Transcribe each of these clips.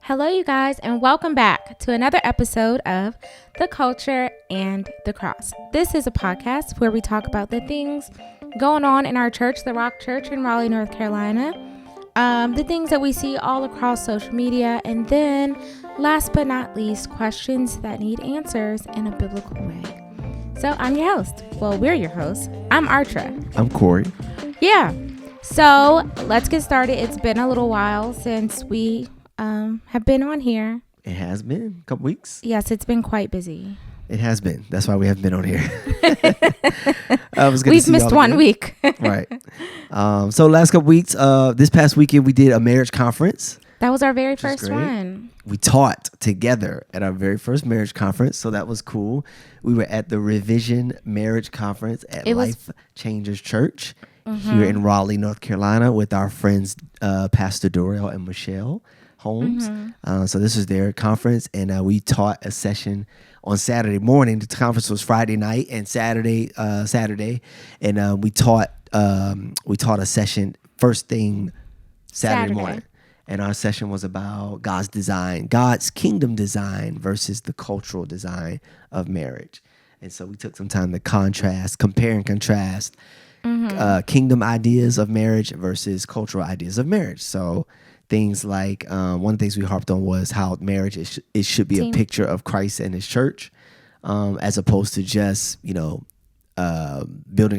Hello, you guys, and welcome back to another episode of The Culture and the Cross. This is a podcast where we talk about the things going on in our church, the Rock Church in Raleigh, North Carolina, the things that we see all across social media, and then, last but not least, questions that need answers in a biblical way. So I'm your host. Well, we're your hosts. I'm Artra. I'm Corey. Yeah. So let's get started. It's been a little while since we have been on here. It has been a couple weeks. Yes, it's been quite busy. It has been. That's why we haven't been on here. We've missed 1 week. Right. So last couple weeks, this past weekend, we did a marriage conference. That was our very first one. We taught together at our very first marriage conference. So that was cool. We were at the Revision Marriage Conference at Life Changers Church here in Raleigh, North Carolina, with our friends Pastor Dorrell and Michelle Holmes. So this was their conference, and we taught a session on Saturday morning. The conference was Friday night and Saturday, and we taught a session first thing Saturday morning. And our session was about God's design, God's kingdom design versus the cultural design of marriage. And so we took some time to compare and contrast kingdom ideas of marriage versus cultural ideas of marriage. So things like one of the things we harped on was how marriage it should be a picture of Christ and his church, as opposed to just building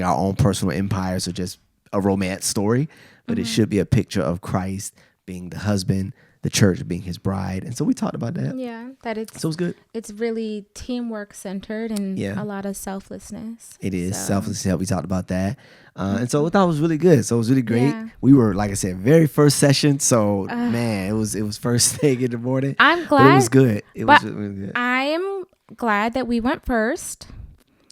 our own personal empires or just a romance story. But it should be a picture of Christ being the husband, the church being his bride. And so we talked about that. Yeah, So it's good. It's really teamwork centered and a lot of selflessness. It is selflessness. We talked about that. And so I thought it was really good. So it was really great. Yeah. We were, like I said, very first session. So man, it was first thing in the morning. I'm glad. But it was good. It was really good. I am glad that we went first.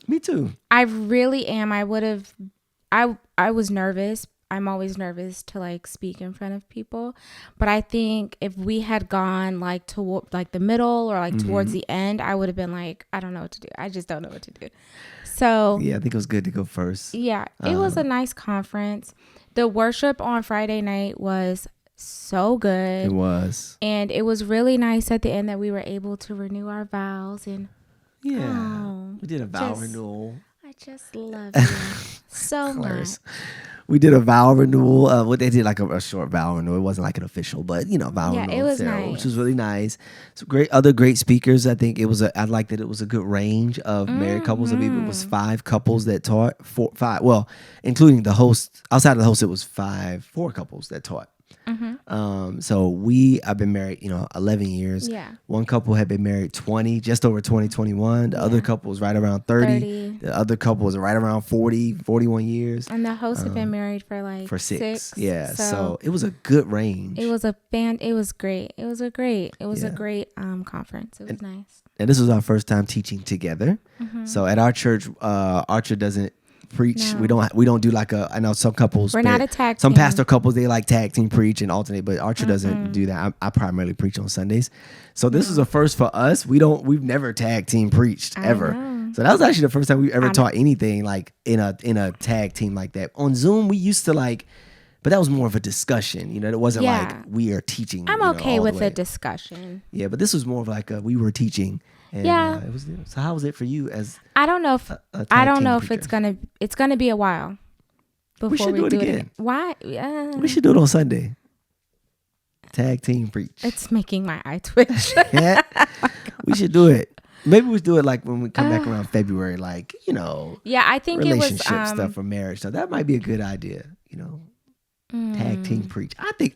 Me too. I really am. I was nervous. I'm always nervous to speak in front of people, but I think if we had gone toward the middle or towards the end, I would have been I don't know what to do. I just don't know what to do. So yeah, I think it was good to go first. Yeah, it was a nice conference. The worship on Friday night was so good. It was, and it was really nice at the end that we were able to renew our vows and we did a vow renewal. I just love you so much. We did a vow renewal. They did a short vow renewal. It wasn't an official, but vow renewal. It was ceremony, nice. Which was really nice. So other great speakers. I think I liked that it was a good range of married couples. I believe it was 5 couples that taught. 5. Well, including the host. Outside of the host, it was 4 couples that taught. So I've been married, 11 years. Yeah. One couple had been married 20, just over 21. The other couple was right around 30. The other couple was right around 40, 41 years. And the host had been married for 6. Yeah. So it was a good range. It was it was great. It was a great conference. It was nice. And this was our first time teaching together. So at our church, Archer doesn't preach. No. We don't do I know some couples. We're not a tag team. Some pastor couples, they tag team preach and alternate, but Archer doesn't do that. I primarily preach on Sundays. So this is a first for us. We've never tag team preached ever. So that was actually the first time we ever taught anything in a tag team like that. On Zoom, we used to but that was more of a discussion. It wasn't we are teaching. I'm okay with a discussion. Yeah, but this was more of we were teaching. And, so how was it for you as I don't know if it's gonna be a while before we should do it again. Why? We should do it on Sunday. Tag team preach. It's making my eye twitch. Yeah. We should do it. Maybe we do it when we come back around February, Yeah, I think relationship it was stuff for marriage. So that might be a good idea. Tag team preach. I think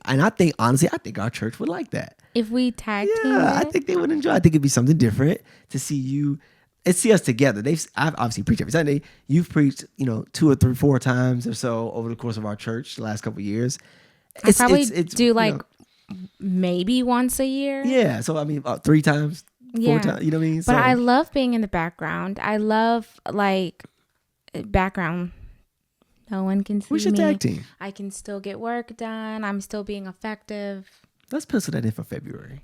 honestly, our church would like that. If we tag team, I think they would enjoy. I think it'd be something different to see you and see us together. I've obviously preached every Sunday. You've preached, 2 or 3, 4 times or so over the course of our church the last couple of years. I probably do maybe once a year. Yeah, so 3 times, 4 times. You know what I mean? But I love being in the background. I love background. No one can see me. We should tag team. I can still get work done. I'm still being effective. Let's pencil that in for February.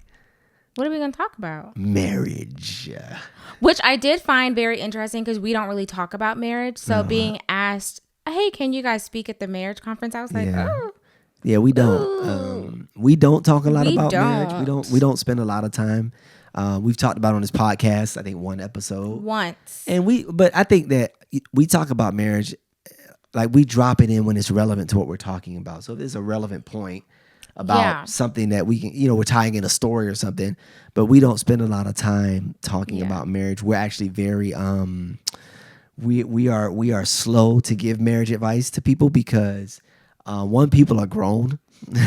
What are we going to talk about? Marriage. Which I did find very interesting because we don't really talk about marriage. So being asked, hey, can you guys speak at the marriage conference? I was like, oh. Yeah, we don't. We don't talk a lot We about marriage. don't. We don't spend a lot of time. We've talked about it on this podcast, I think one episode. Once. But I think that we talk about marriage, like we drop it in when it's relevant to what we're talking about. So if there's a relevant point about something that we can, we're tying in a story or something, but we don't spend a lot of time talking about marriage. We're actually very, we are slow to give marriage advice to people because one, people are grown.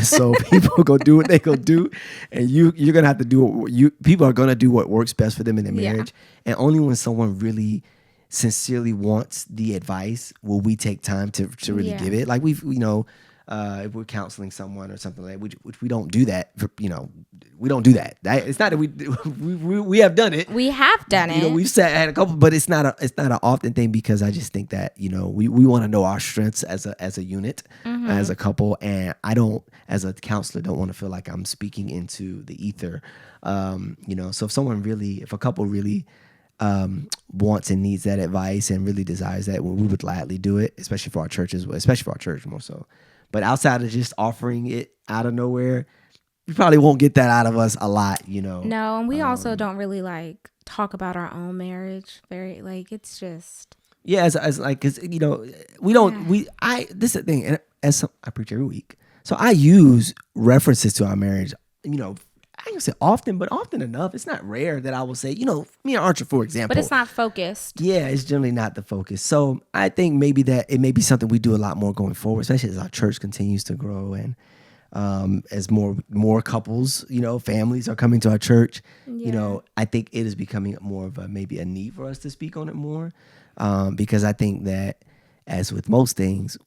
So people go do what they go do, and you're gonna have to do what people are gonna do what works best for them in their marriage. And only when someone really sincerely wants the advice will we take time to really give it. Like if we're counseling someone or something like that, which we don't do that. We don't do that. It's not that we have done it. We have done it. We've had a couple, but it's not an often thing because I just think that we want to know our strengths as a unit, as a couple, and I don't, as a counselor, don't want to feel like I'm speaking into the ether. So if a couple really wants and needs that advice and really desires that, well, we would gladly do it, especially for our churches, especially for our church more so. But outside of just offering it out of nowhere, you probably won't get that out of us a lot, No, and we also don't really talk about our own marriage. It's just. Yeah, as like, cause we don't, this is the thing, and I preach every week. So I use references to our marriage, I can say often, but often enough. It's not rare that I will say, me and Archer, for example. But it's not focused. Yeah, it's generally not the focus. So I think maybe that it may be something we do a lot more going forward, especially as our church continues to grow and as more couples, families are coming to our church. I think it is becoming more of maybe a need for us to speak on it more because I think that as with most things,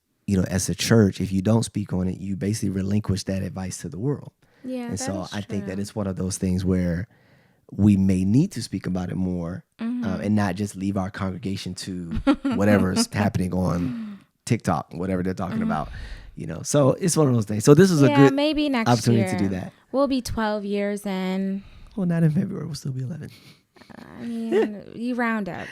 as a church, if you don't speak on it, you basically relinquish that advice to the world. Yeah, and so I think that it's one of those things where we may need to speak about it more and not just leave our congregation to whatever's happening on TikTok, whatever they're talking about, So it's one of those things. So this is a good maybe next opportunity year, to do that. We'll be 12 years in. Well, not in February. We'll still be 11. I mean, you round up.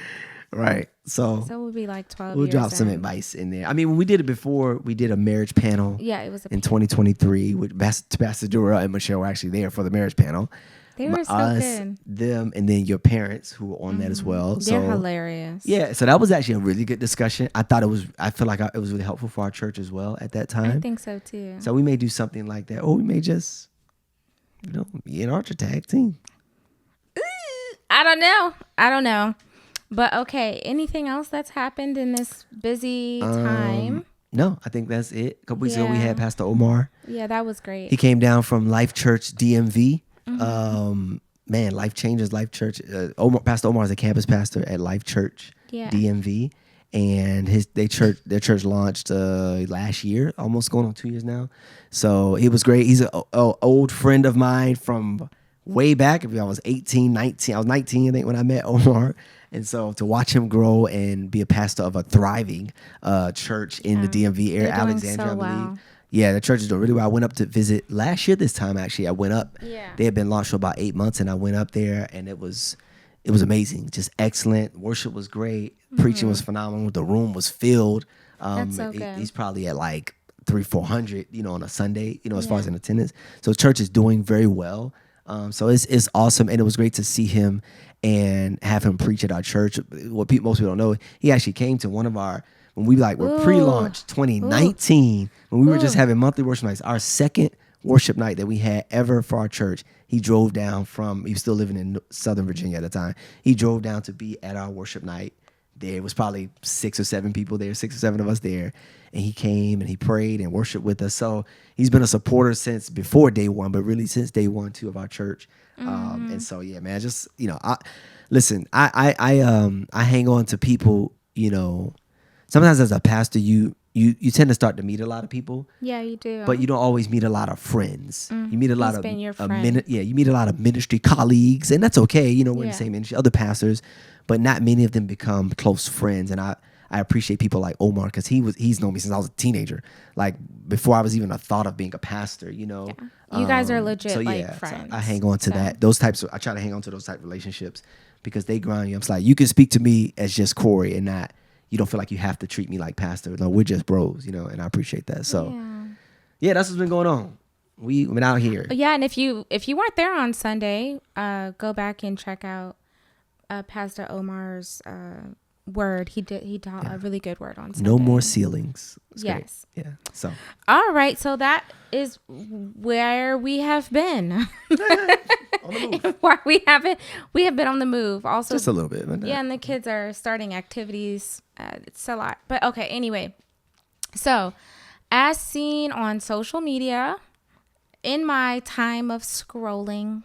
Right. So we'll be 12 we'll years drop some advice in there. I mean, when we did it before, we did a marriage panel. Yeah, it was in 2023 with Pastor Dura and Michelle were actually there for the marriage panel. They were so good. Them, and then your parents who were on that as well. They're hilarious. Yeah, so that was actually a really good discussion. I feel like it was really helpful for our church as well at that time. I think so too. So we may do something like that, or we may just, be an Archer tag team. I don't know. But okay, anything else that's happened in this busy time? No, I think that's it. A couple weeks ago, we had Pastor Omar. Yeah, that was great. He came down from Life Church DMV. Life Changes Life Church. Pastor Omar is a campus pastor at Life Church DMV, and their church launched last year, almost going on 2 years now. So it was great. He's an old friend of mine from way back. I was 18, 19. I was 19, I think, when I met Omar. And so to watch him grow and be a pastor of a thriving church in the DMV area, Alexandria, I believe. Yeah, the church is doing really well. I went up to visit last year this time, actually. I went up. Yeah. They had been launched for about 8 months, and I went up there, and it was amazing. Just excellent. Worship was great. Preaching was phenomenal. The room was filled. That's so good. He's probably at 300-400, on a Sunday, as far as in attendance. So church is doing very well. So it's awesome, and it was great to see him and have him preach at our church. What most people don't know, he actually came to one of our, when we were pre-launch 2019, when we were just having monthly worship nights, our second worship night that we had ever for our church. He drove down he was still living in Southern Virginia at the time. He drove down to be at our worship night. There was probably 6 or 7 people there, 6 or 7 of us there. And he came and he prayed and worshiped with us. So he's been a supporter since before day one, but really since day 1, 2 of our church. And so, yeah, man, just, I hang on to people, sometimes as a pastor, you tend to start to meet a lot of people. Yeah, you do. But you don't always meet a lot of friends. You meet a lot of you meet a lot of ministry colleagues, and that's okay. We're in the same ministry, other pastors, but not many of them become close friends. And I appreciate people like Omar because he's known me since I was a teenager, before I was even a thought of being a pastor. Yeah. You guys are legit friends. So I hang on to that. I try to hang on to those type of relationships because they ground you. I'm like, you can speak to me as just Corey and not. You don't feel like you have to treat me like pastor. No, we're just bros, and I appreciate that. So, Yeah, that's what's been going on. We've been out here. Yeah, and if you weren't there on Sunday, go back and check out Pastor Omar's word. He taught a really good word on Sunday. No more ceilings. It's yes. great. Yeah. So. All right. So that is where we have been. On the move. Why we have been on the move. Also, just a little bit. Yeah, and the kids are starting activities. It's a lot. But okay. Anyway, so as seen on social media, in my time of scrolling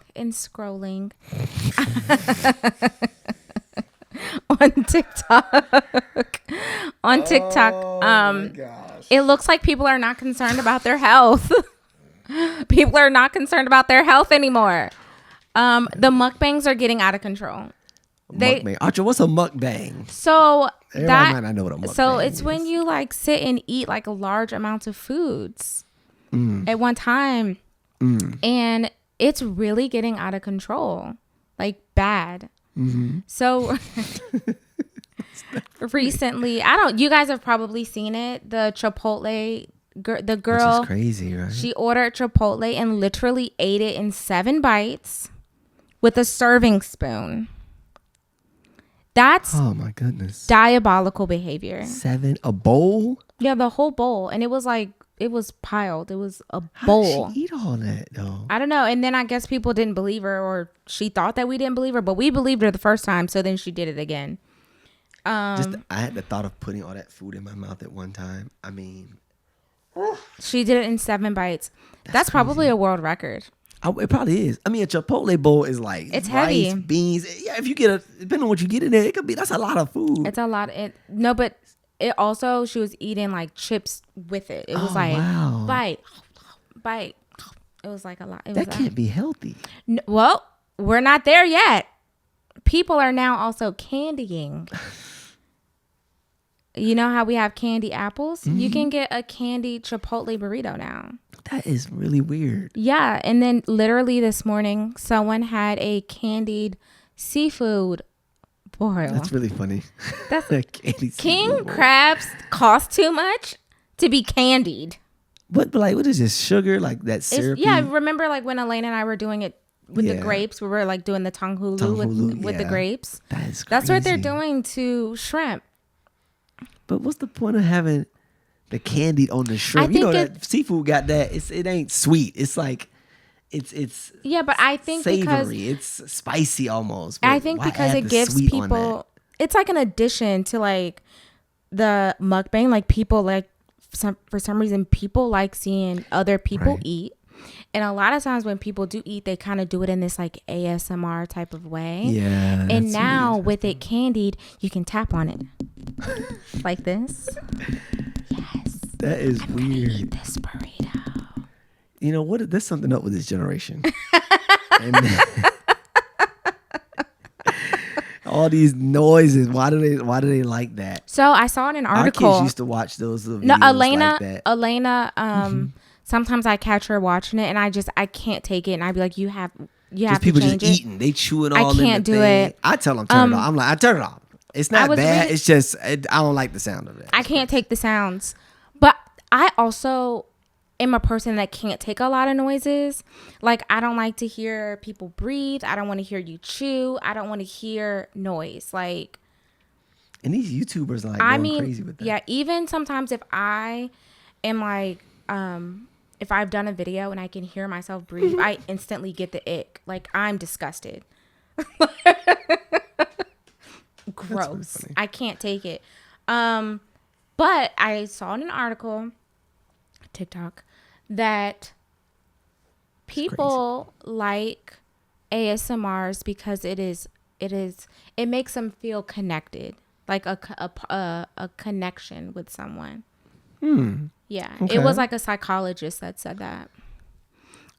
on TikTok. It looks like people are not concerned about their health. People are not concerned about their health anymore. The mukbangs are getting out of control. Archer, what's a mukbang? So everybody might not know what a mukbang it's when you like sit and eat like large amounts of foods at one time, and it's really getting out of control, like bad. Mm-hmm. So recently, you guys have probably seen it. The Chipotle, the girl, which is crazy, right? She ordered Chipotle and literally ate it in 7 bites with a serving spoon. That's, oh my goodness, diabolical behavior. 7, a bowl? Yeah, the whole bowl. And it was like, it was piled. It was a bowl. How did she eat all that though? I don't know. And then I guess people didn't believe her, or she thought that we didn't believe her, but we believed her the first time. So then she did it again. I had the thought of putting all that food in my mouth at one time. I mean, she did it in 7 bites. That's probably a world record. It probably is. I mean, a Chipotle bowl is like it's rice, heavy. Beans. Yeah, if you depending on what you get in there, that's a lot of food. It's a lot. But it also, she was eating like chips with it. It was bite. It was like a lot. That can't be healthy. Well, we're not there yet. People are now also candying. You know how we have candy apples? Mm-hmm. You can get a candied Chipotle burrito now. That is really weird. Yeah. And then literally this morning, someone had a candied seafood boil. That's really funny. That's king crabs cost too much to be candied. But like, what is this? Sugar? Like that syrup? Yeah. Remember like when Elaine and I were doing it with the grapes? We were like doing the tanghulu with the grapes. That is crazy. That's what they're doing to shrimp. But what's the point of having the candy on the shrimp? You know that seafood got that. It ain't sweet. It's like it's yeah, but I think savory. It's spicy almost. I think because it gives people, it's like an addition to like the mukbang. Like people like for some reason people like seeing other people eat. And a lot of times when people do eat, they kind of do it in this like ASMR type of way. Yeah. And now with it candied, you can tap on it like this. Yes. That is weird. Eat this burrito. You know what? There's something up with this generation. All these noises. Why do they like that? So I saw in an article. Our kids used to watch those videos like that. Elena. Sometimes I catch her watching it, and I can't take it, and I'd be like, you have to people change just it. Eating, they chewing all. I can't do it. I tell them turn it off. I'm like, I turn it off. It's not bad. It's just I don't like the sound of it. I can't take the sounds, but I also am a person that can't take a lot of noises. Like I don't like to hear people breathe. I don't want to hear you chew. I don't want to hear noise. Like, and these YouTubers are like going crazy with that. Yeah, even sometimes if I am like if I've done a video and I can hear myself breathe, I instantly get the ick. Like I'm disgusted. Gross. Really I can't take it. But I saw in an article, TikTok, that people like ASMRs because it makes them feel connected, like a connection with someone. Yeah. Okay. It was like a psychologist that said that.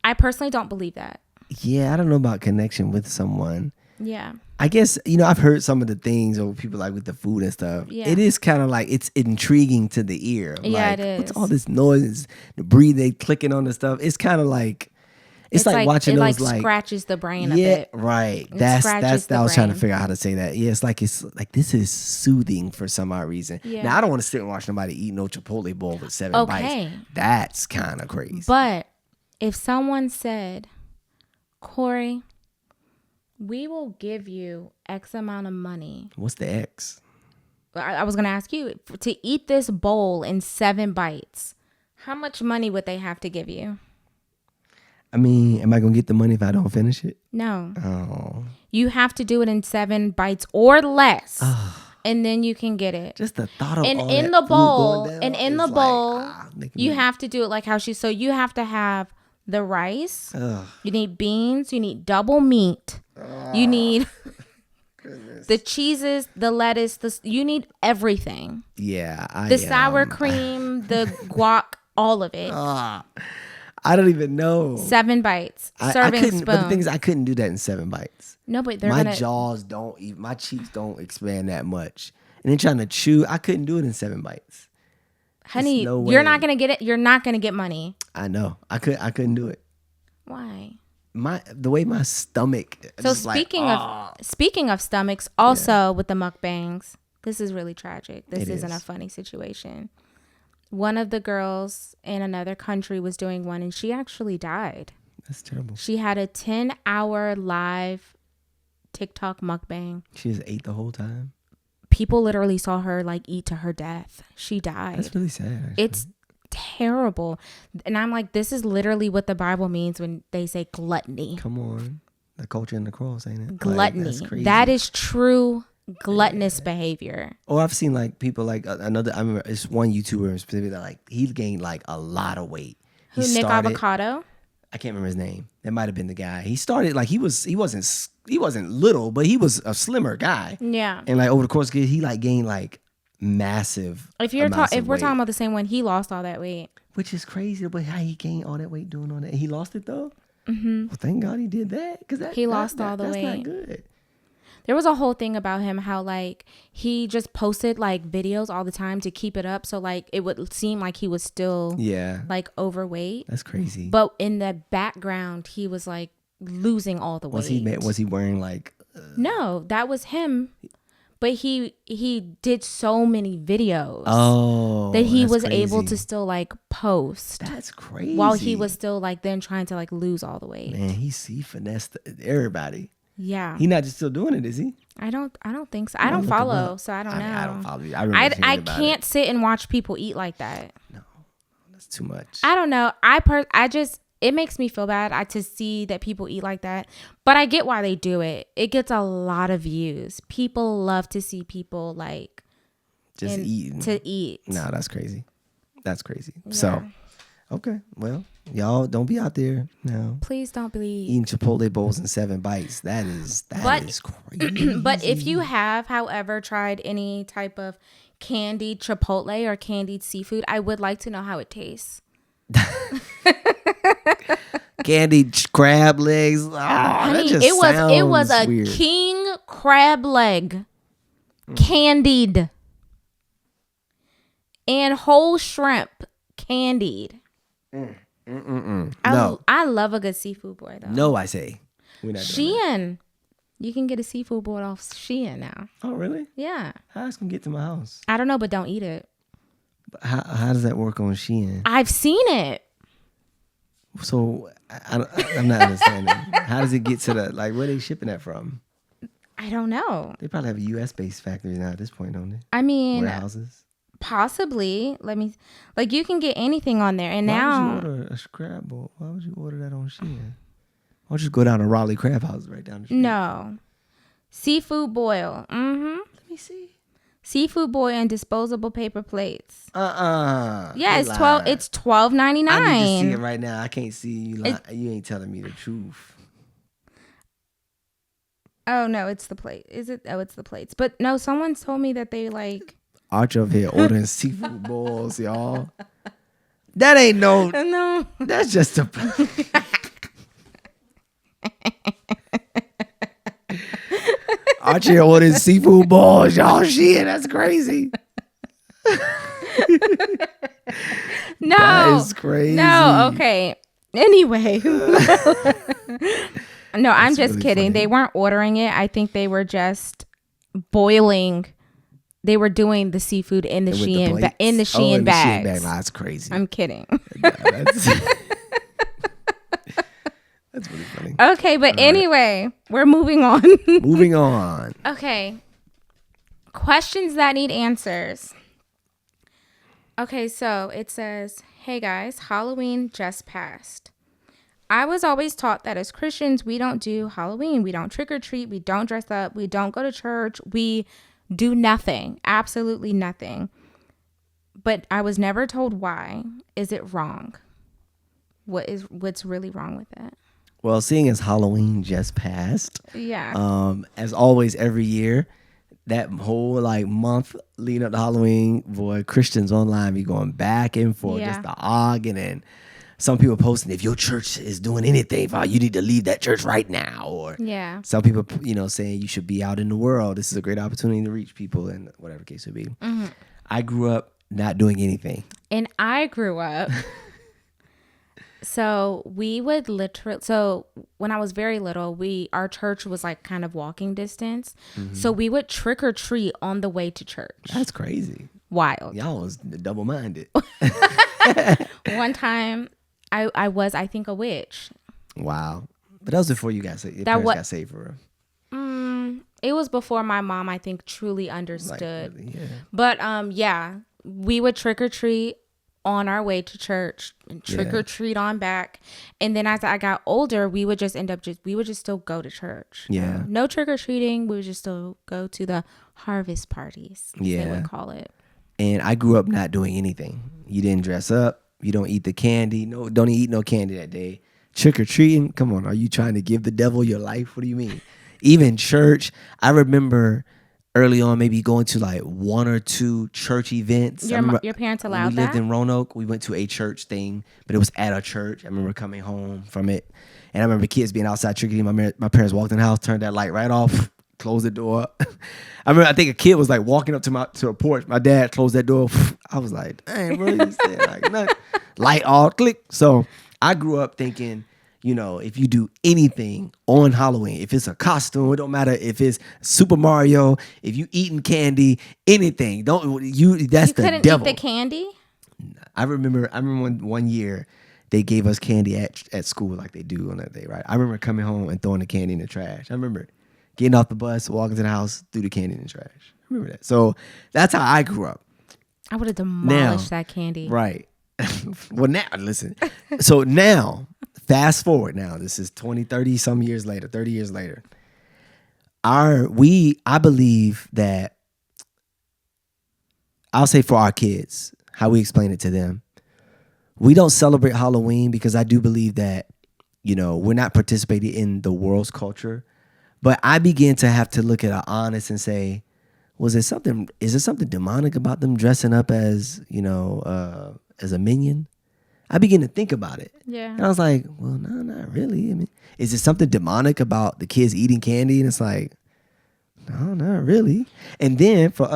I personally don't believe that. Yeah, I don't know about connection with someone. Yeah. I guess, I've heard some of the things or people like with the food and stuff. Yeah. It is kind of like it's intriguing to the ear. Yeah, like, it is. What's all this noise, the breathing, clicking on the stuff? It's kind of like, It's like watching it those like like scratches the brain a yeah, bit. right. It That's scratches the I was trying to brain. figure out how to say that. Yeah, it's like this is soothing for some odd reason. Yeah. Now I don't want to sit and watch nobody eat no Chipotle bowl with 7 bites. That's kind of crazy. But if someone said, Corey, we will give you X amount of money. What's the X? I was gonna ask you to eat this bowl in 7 bites. How much money would they have to give you? I mean, am I gonna get the money if I don't finish it? No. Oh. You have to do it in 7 bites or less, and then you can get it. Just the thought of and all in that the bowl, food going down and in the is bowl, like, you have to do it like how she. So you have to have the rice. You need beans. You need double meat. You need the cheeses, the lettuce. You need everything. Yeah. The sour cream, the guac, all of it. I don't even know. 7 bites. Serving spoon. But the thing is, I couldn't do that in 7 bites. No, but my jaws don't even, my cheeks don't expand that much. And then trying to chew, I couldn't do it in 7 bites. Honey, you're not gonna get it. You're not gonna get money. I know. I couldn't do it. Why? The way my stomach. So speaking of stomachs, also with the mukbangs, this is really tragic. This isn't a funny situation. One of the girls in another country was doing one, and she actually died. That's terrible. She had a 10-hour live TikTok mukbang. She just ate the whole time. People literally saw her like eat to her death. She died. That's really sad. Actually. It's terrible. And I'm like, this is literally what the Bible means when they say gluttony. Come on. The culture and the cross, ain't it? Gluttony. Like, that's crazy. That is true gluttonous behavior. Or I've seen like people like I remember it's one YouTuber in specific that like he gained like a lot of weight. Nick Avocado? I can't remember his name. That might have been the guy. He started like he wasn't little, but he was a slimmer guy. Yeah. And like over the course of he like gained like massive. If we're talking about the same one, he lost all that weight. Which is crazy, but how he gained all that weight doing all that? He lost it though. Mm-hmm. Well, thank God he did that because he lost all the weight. That's not good. There was a whole thing about him how like he just posted like videos all the time to keep it up, so like it would seem like he was still like overweight. That's crazy. But in the background, he was like losing all the weight. Was he wearing like? No, that was him. But he did so many videos that he was crazy. able to still like post. That's crazy. While he was still like then trying to like lose all the weight. Man, he finessed everybody. Yeah. He's not just still doing it, is he? I don't think so. I don't follow, so I don't know. I don't follow you. I can't sit and watch people eat like that. No, that's too much. I don't know. It makes me feel bad to see that people eat like that. But I get why they do it. It gets a lot of views. People love to see people like just eating. To eat. No, that's crazy. That's crazy. Yeah. So, okay. Well, y'all don't be out there now. Please don't be eating Chipotle bowls in 7 bites. That is crazy. But if you have, however, tried any type of candied Chipotle or candied seafood, I would like to know how it tastes. Candied crab legs. Honey, it was a weird. king crab leg, candied, and whole shrimp candied. No, I love a good seafood boy though. No, I say we're not doing Shein. You can get a seafood board off Shein now. Oh, really? Yeah. How else can get to my house? I don't know, but don't eat it. How does that work on Shein? I've seen it. So I'm not understanding. How does it get to the where are they shipping that from? I don't know. They probably have US based factories now at this point, don't they? I mean, warehouses. Possibly. You can get anything on there, and Why would you order a crab bowl? Why would you order that on Shein? Why don't you just go down to Raleigh Crab House right down the street? No. Seafood boil. Mm-hmm. Let me see. Seafood boil and disposable paper plates. Yeah, it's $12.99. I need to see it right now. I can't see you. You ain't telling me the truth. Oh no, it's the plate. Is it? Oh, it's the plates. But no, someone told me that they like. Arch over here ordering seafood bowls, y'all. That ain't no. No. That's just a. Archie ordering seafood balls, y'all. Shit, that's crazy. No, that is crazy. No, okay. Anyway. No, I'm just really kidding. funny. They weren't ordering it. I think they were just boiling. They were doing the seafood in the With Shein plates? in the Oh, Shein in the Shein bags. bag. Nah, that's crazy. I'm kidding. Yeah, that's really funny. Okay, but anyway, we're moving on. Moving on. Okay. Questions that need answers. Okay, so it says, "Hey guys, Halloween just passed. I was always taught that as Christians, we don't do Halloween. We don't trick or treat. We don't dress up. We don't go to church. We do nothing. Absolutely nothing. But I was never told why. Is it wrong? What's really wrong with it?" Well, seeing as Halloween just passed, Yeah. as always every year, that whole like month leading up to Halloween, boy, Christians online be going back and forth, Yeah. just the arguing, and some people posting, if your church is doing anything, you need to leave that church right now, or Yeah. some people, saying you should be out in the world. This is a great opportunity to reach people, and whatever the case would be. Mm-hmm. I grew up not doing anything. And I grew up. So we would so when I was very little, our church was like kind of walking distance. Mm-hmm. So we would trick or treat on the way to church. That's crazy. Wild. Y'all was double-minded. One time I was, I think, a witch. Wow. But that was before your parents got saved for real. It was before my mom, I think, truly understood. Like, really, yeah. But yeah, we would trick or treat on our way to church and trick or treat on back. And then as I got older, we would just still go to church. Yeah. No trick or treating. We would just still go to the harvest parties. Yeah. They would call it. And I grew up not doing anything. You didn't dress up. You don't eat the candy. No, don't eat no candy that day. Trick or treating. Come on. Are you trying to give the devil your life? What do you mean? Even church. I remember early on, maybe going to like one or two church events. Your parents allowed we that? lived in Roanoke. We went to a church thing, but it was at a church. I remember coming home from it, and I remember kids being outside trick or treating. My parents walked in the house, turned that light right off, closed the door. I think a kid was like walking up to a porch. My dad closed that door. I was like, dang, bro, you said like nothing. Light off, click. So I grew up thinking, if you do anything on Halloween, if it's a costume, it don't matter if it's Super Mario, if you eating candy, anything, that's the devil. You couldn't eat the candy? I remember one year they gave us candy at school like they do on that day, right? I remember coming home and throwing the candy in the trash. I remember getting off the bus, walking to the house, threw the candy in the trash. I remember that. So that's how I grew up. I would have demolished that candy. Right. Well, now, listen. So now, fast forward now. This is 30 years later. I believe that, I'll say for our kids, how we explain it to them, we don't celebrate Halloween because I do believe that, we're not participating in the world's culture. But I began to have to look at it honest and say, is there something demonic about them dressing up as a minion? I began to think about it. Yeah. And I was like, well, no, not really. I mean, is there something demonic about the kids eating candy? And it's like, no, not really. And then for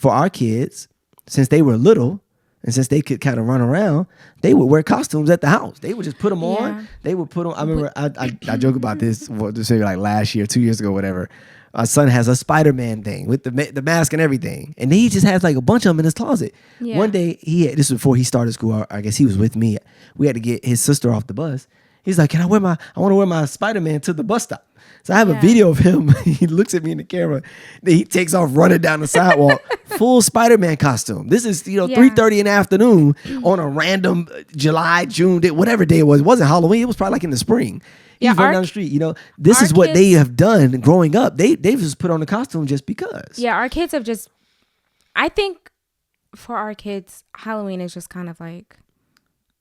our kids, since they were little and since they could kind of run around, they would wear costumes at the house. They would just put them on. They would put them. I remember I joke about this, to say like last year, 2 years ago, whatever. Our son has a Spider-Man thing with the mask and everything. And he just has like a bunch of them in his closet. Yeah. One day, this was before he started school. I guess he was with me. We had to get his sister off the bus. He's like, I want to wear my Spider-Man to the bus stop. So I have a video of him. He looks at me in the camera. Then he takes off running down the sidewalk, full Spider-Man costume. This is 3:30 in the afternoon on a random July, June day, whatever day it was. It wasn't Halloween. It was probably like in the spring. He's running down the street. This is what they have done growing up. They've just put on the costume just because. Yeah, our kids have I think for our kids, Halloween is just kind of like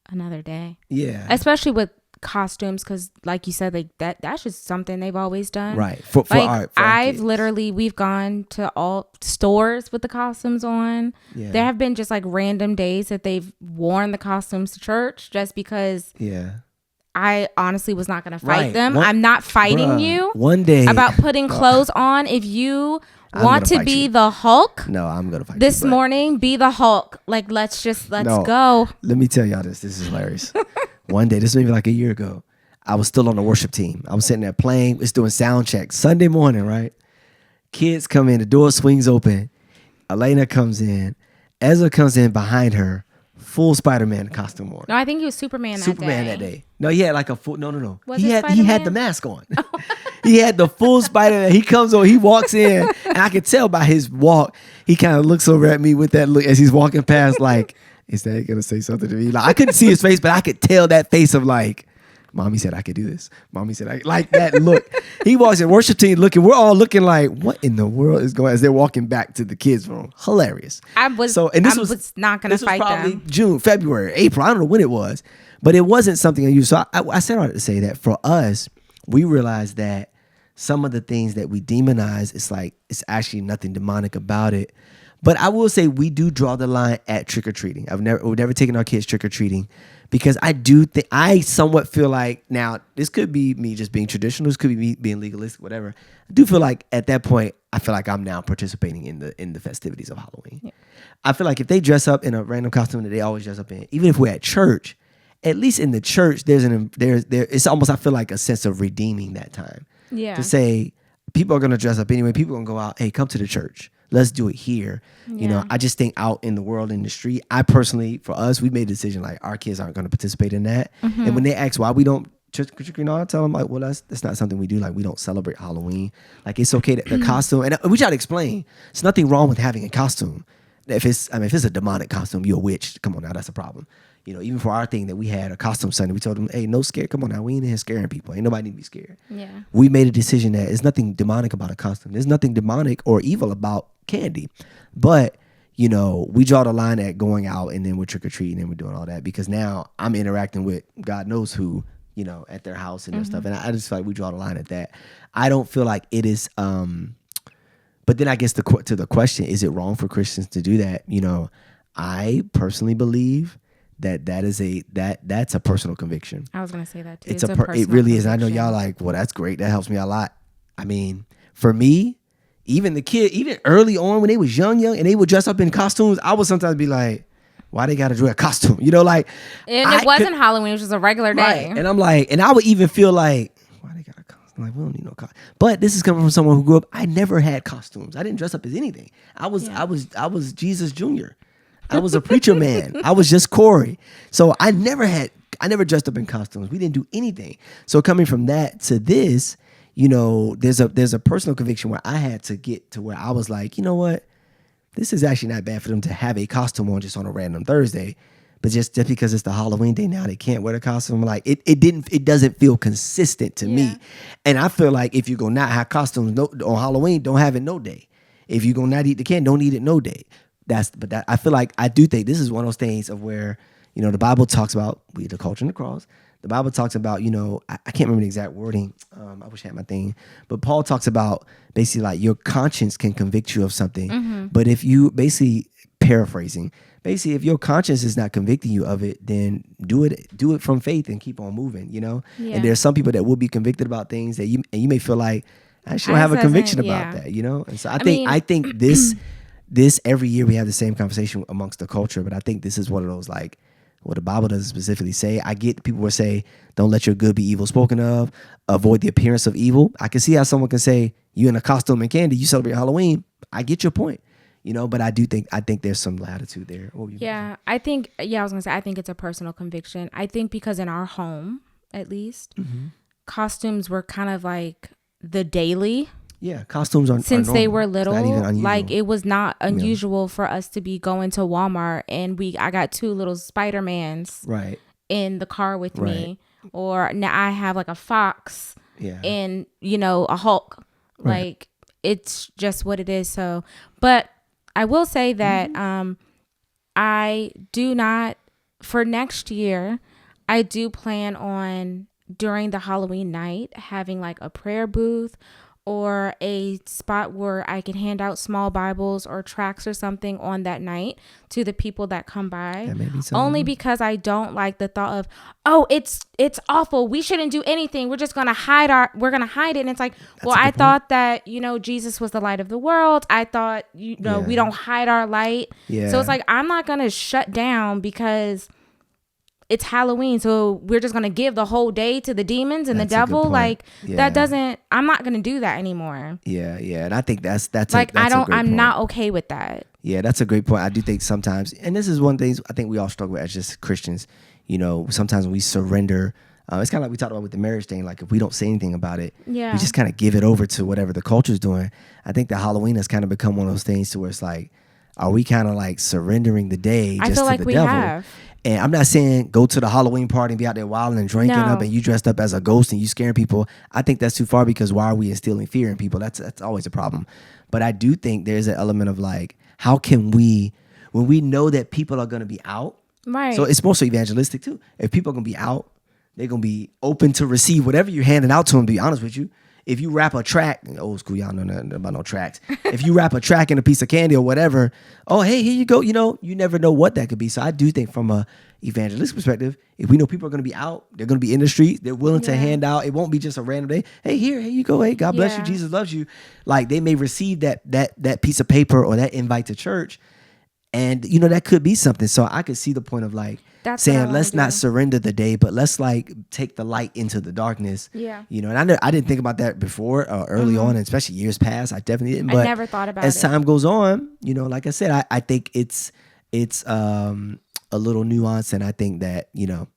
another day. Yeah. Especially with costumes, because like you said, like that's just something they've always done. Right. For our kids. We've gone to all stores with the costumes on. Yeah. There have been just like random days that they've worn the costumes to church just because. Yeah. I honestly was not going to fight them. I'm not fighting you one day about putting clothes on. If you want to be the Hulk, no, I'm going to fight this morning, be the Hulk. Like, let's go. Let me tell y'all this. This is hilarious. One day, this was maybe like a year ago, I was still on the worship team. I was sitting there playing. It's doing sound checks. Sunday morning, right? Kids come in. The door swings open. Elena comes in. Ezra comes in behind her. Full Spider-Man costume on. No, I think he was Superman that day. No, he had like a full. No. Was he it had Spider-Man? the mask on. He had the full Spider-Man. He comes on. He walks in, and I could tell by his walk. He kind of looks over at me with that look as he's walking past. Like, is that gonna say something to me? Like, I couldn't see his face, but I could tell that face of like, Mommy said I could do this. Mommy said I like that look. He walks in, worship team looking. We're all looking like, what in the world is going on? As they're walking back to the kids' room. Hilarious. This was not going to fight was probably them. June, February, April. I don't know when it was, but it wasn't something unusual. So I said all that to say that for us, we realized that some of the things that we demonize, it's actually nothing demonic about it. But I will say we do draw the line at trick or treating. We've never taken our kids trick or treating because I somewhat feel like, now this could be me just being traditional, this could be me being legalistic, whatever. I do feel like at that point I feel like I'm now participating in the festivities of Halloween. Yeah. I feel like if they dress up in a random costume that they always dress up in, even if we're at church, at least in the church it's almost, I feel like, a sense of redeeming that time. Yeah. To say people are going to dress up anyway, people are going to go out, hey, come to the church. Let's do it here. Yeah. You know, I just think out in the world, in the street, I personally, for us, we made a decision like our kids aren't going to participate in that. Mm-hmm. And when they ask why we don't trick or treat, I tell them like, well, that's not something we do. Like, we don't celebrate Halloween. Like, it's okay that the costume, and we try to explain, there's nothing wrong with having a costume. If it's a demonic costume, you're a witch. Come on now, that's a problem. You know, even for our thing that we had, a costume Sunday, we told them, hey, no scare. Come on now, we ain't in here scaring people. Ain't nobody need to be scared. Yeah. We made a decision that there's nothing demonic about a costume. There's nothing demonic or evil about candy. But, you know, we draw the line at going out and then we're trick-or-treating and we're doing all that because now I'm interacting with God knows who, you know, at their house and their stuff. And I just feel like we draw the line at that. I don't feel like it is, but then I guess to the question, is it wrong for Christians to do that? You know, I personally believe that's a personal conviction. I was gonna say that too. It really is. I know y'all like, well, that's great. That helps me a lot. I mean, for me, even the kid, even early on when they was young, and they would dress up in costumes, I would sometimes be like, why they gotta wear a costume? You know, like, and it wasn't Halloween, it was just a regular day. Right. And I'm like, and I would even feel like, why they got a costume? Like, we don't need no costume. But this is coming from someone who grew up. I never had costumes. I didn't dress up as anything. I was Jesus Jr. I was a preacher man. I was just Corey. So I never dressed up in costumes. We didn't do anything. So coming from that to this, you know, there's a personal conviction where I had to get to where I was like, you know what? This is actually not bad for them to have a costume on just on a random Thursday. But just because it's the Halloween day now, they can't wear the costume. Like it doesn't feel consistent to me. And I feel like if you're gonna not have costumes on Halloween, don't have it no day. If you're gonna not eat the candy, don't eat it no day. I feel like I do think this is one of those things of where, you know, the Bible talks about the culture and the cross. The Bible talks about, you know, I can't remember the exact wording. I wish I had my thing. But Paul talks about basically like your conscience can convict you of something. Mm-hmm. But if you basically paraphrasing, if your conscience is not convicting you of it, then do it from faith and keep on moving, you know? Yeah. And there's some people that will be convicted about things that you may feel like, I should have a conviction about that, you know? And so I think this every year we have the same conversation amongst the culture, but I think this is one of those like what the Bible doesn't specifically say. I get people will say, don't let your good be evil spoken of, avoid the appearance of evil. I can see how someone can say, you in a costume and candy, you celebrate Halloween. I get your point, you know, but I think there's some latitude there. I think it's a personal conviction. I think because in our home, at least, costumes were kind of like the daily. Yeah, costumes are since normal. They were little, like it was not unusual for us to be going to Walmart and I got 2 little Spider-Mans in the car with me, or now I have like a fox and, you know, a Hulk. Like it's just what it is. So, but I will say that I do not, for next year, I do plan on during the Halloween night having like a prayer booth or a spot where I can hand out small Bibles or tracts or something on that night to the people that come by. Only because I don't like the thought of, oh, it's awful. We shouldn't do anything. We're just going to hide it. And it's like, I thought that, you know, Jesus was the light of the world. I thought, you know, we don't hide our light. Yeah. So it's like, I'm not going to shut down because it's Halloween, so we're just gonna give the whole day to the demons and the devil. Like that doesn't. I'm not gonna do that anymore. Yeah, and I think that's like that's a great I'm point. not okay with that. Yeah, that's a great point. I do think sometimes, and this is one thing I think we all struggle with as just Christians. You know, sometimes when we surrender, it's kind of like we talked about with the marriage thing. Like if we don't say anything about it, we just kind of give it over to whatever the culture's doing. I think that Halloween has kind of become one of those things to where it's like, are we kind of like surrendering the day just to the devil? Have. And I'm not saying go to the Halloween party and be out there wilding and drinking up and you dressed up as a ghost and you scaring people. I think that's too far because why are we instilling fear in people? That's always a problem. But I do think there's an element of like, how can we, when we know that people are going to be out, right? So it's mostly evangelistic too. If people are going to be out, they're going to be open to receive whatever you're handing out to them, to be honest with you. If you wrap a track, old school, y'all know nothing about no tracks. If you wrap a track in a piece of candy or whatever, oh, hey, here you go. You know, you never know what that could be. So I do think from a evangelistic perspective, if we know people are going to be out, they're going to be in the streets, they're willing to hand out. It won't be just a random day. Hey, here you go. Hey, God bless you. Jesus loves you. Like they may receive that piece of paper or that invite to church. And, you know, that could be something. So I could see the point of like saying, let's not surrender the day, but let's like take the light into the darkness. Yeah. You know, and I didn't think about that before early on, and especially years past. I definitely didn't. But I never thought about it. As time goes on, you know, like I said, I think it's a little nuance. And I think that, you know,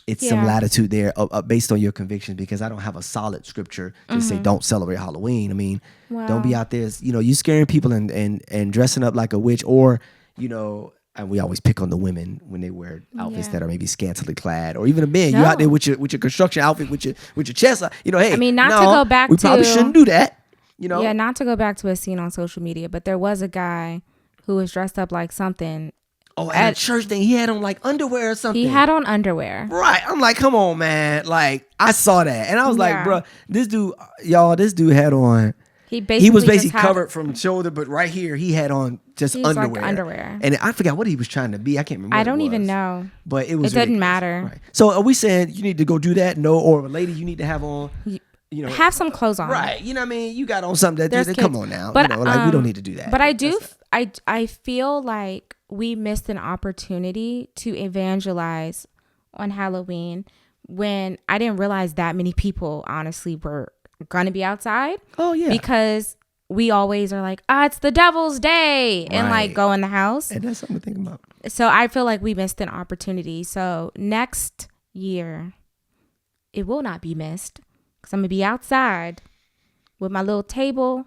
it's some latitude there based on your convictions, because I don't have a solid scripture to say don't celebrate Halloween. I mean, don't be out there, you know, you scaring people and dressing up like a witch, or, you know, and we always pick on the women when they wear outfits that are maybe scantily clad, or even a man, you out there with your construction outfit with your chest, you know, hey, I mean, to go back we probably shouldn't do that, you know. Yeah, not to go back to a scene on social media, but there was a guy who was dressed up like something. Oh, at a church thing, he had on like underwear or something. He had on underwear. Right. I'm like, come on, man. Like, I saw that. And I was like, bro, this dude had on. He was basically covered from shoulder, but right here, he had on just underwear. Like underwear. And I forgot what he was trying to be. I can't remember. I don't even know. But it was. It didn't matter. Right. So are we saying you need to go do that? No. Or a lady you need to have on. You know, have some clothes on. Right. You know what I mean? You got on something that come on now. But, you know, like, we don't need to do that. But I feel like we missed an opportunity to evangelize on Halloween when I didn't realize that many people honestly were going to be outside. Oh, yeah. Because we always are like, it's the devil's day, and like go in the house. And that's something to think about. So I feel like we missed an opportunity. So next year, it will not be missed, because I'm going to be outside with my little table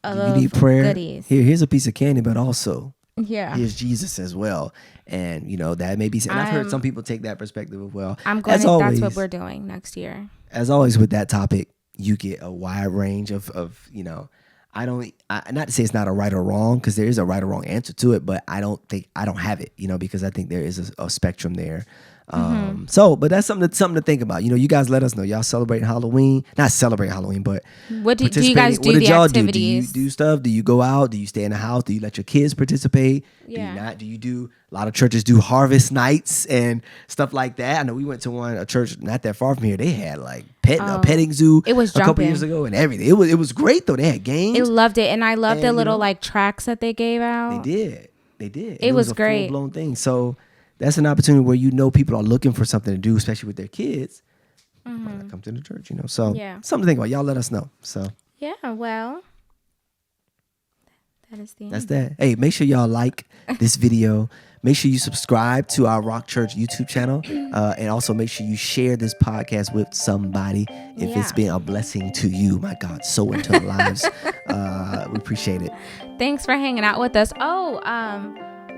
of you need prayer. Goodies. Here's a piece of candy, but also here's Jesus as well. And, you know, that may be, and I've heard some people take that perspective as well. That's what we're doing next year. As always with that topic, you get a wide range of you know, not to say it's not a right or wrong, because there is a right or wrong answer to it, but I don't have it, you know, because I think there is a spectrum there. But that's something to think about. You know, you guys let us know. Y'all celebrate Halloween? Not celebrate Halloween, but what do you guys do? What did y'all do? Do you do stuff? Do you go out? Do you stay in the house? Do you let your kids participate? Yeah. Do you not? Do you do? A lot of churches do harvest nights and stuff like that. I know we went to a church not that far from here. They had like a petting zoo. It was a couple years ago and everything. It was great though. They had games. I loved it, and I loved the little like tracks that they gave out. They did. It was a great. Full blown thing. So that's an opportunity where, you know, people are looking for something to do, especially with their kids. Come to the church, you know. So something to think about. Y'all let us know. So yeah, well, that is the end. That's that. Hey, make sure y'all like this video. Make sure you subscribe to our Rock Church YouTube channel, and also make sure you share this podcast with somebody if it's been a blessing to you. My God, so into our lives. We appreciate it. Thanks for hanging out with us.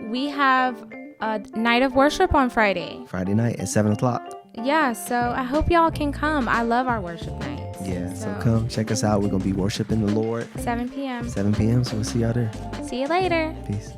We have a night of worship on Friday night at 7:00. Yeah, so I hope y'all can come. I love our worship nights. Yeah, so come check us out. We're going to be worshiping the Lord. 7 p.m. 7 p.m. So we'll see y'all there. See you later. Peace.